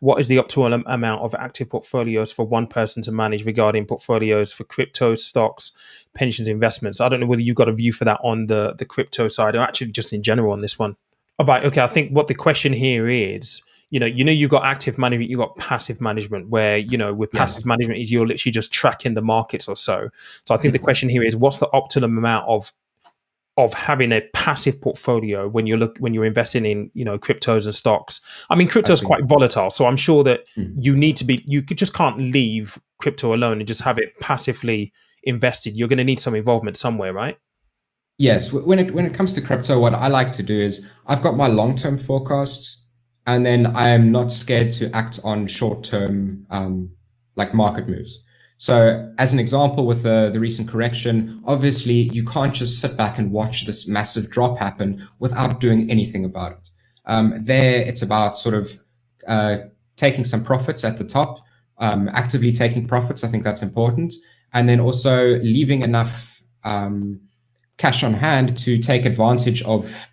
What is the optimal amount of active portfolios for one person to manage regarding portfolios for crypto, stocks, pensions, investments? I don't know whether you've got a view for that on the crypto side or actually just in general on this one. All right. Okay. I think what the question here is, you've got active management, you've got passive management, where, with passive Yes. management is you're literally just tracking the markets or so. So I think the Mhm. question here is, what's the optimum amount of having a passive portfolio when you're investing in, cryptos and stocks? I mean, I crypto is see. quite volatile, so I'm sure that Mm. you just can't leave crypto alone and just have it passively invested. You're going to need some involvement somewhere, right? Yes, when it comes to crypto, what I like to do is I've got my long-term forecasts, and then I am not scared to act on short-term like market moves. So, as an example, with the recent correction, obviously you can't just sit back and watch this massive drop happen without doing anything about it. There, it's about sort of uh, taking some profits at the top, actively taking profits. I think that's important, and then also leaving enough. Cash on hand to take advantage of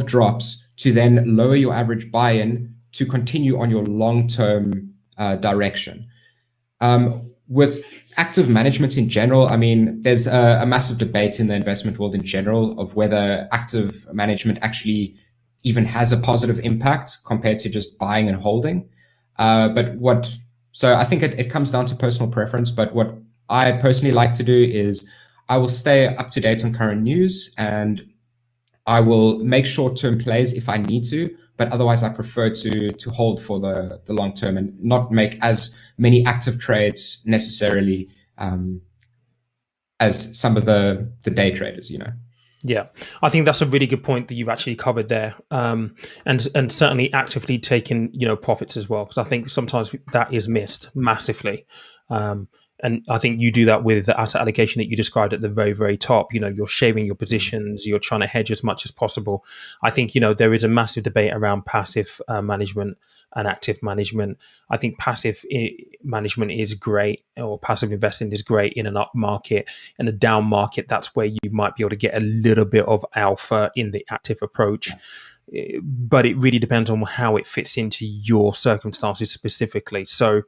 drops to then lower your average buy-in to continue on your long-term direction. With active management in general, I mean, there's a massive debate in the investment world in general of whether active management actually even has a positive impact compared to just buying and holding. So I think it comes down to personal preference. But what I personally like to do is I will stay up to date on current news, and I will make short-term plays if I need to, but otherwise I prefer to hold for the long term and not make as many active trades necessarily as some of the day traders, you know. Yeah, I think that's a really good point that you've actually covered there, and certainly actively taking profits as well, because I think sometimes that is missed massively, um, and I think you do that with the asset allocation that you described at the very very top. You're shaving your Mm. positions, you're trying to hedge as much as possible. I think there is a massive debate around passive management and active management. I think management is great, or passive investing is great in an up market. In a down market, that's where you might be able to get a little bit of alpha in the active approach. But it really depends on how it fits into your circumstances specifically. So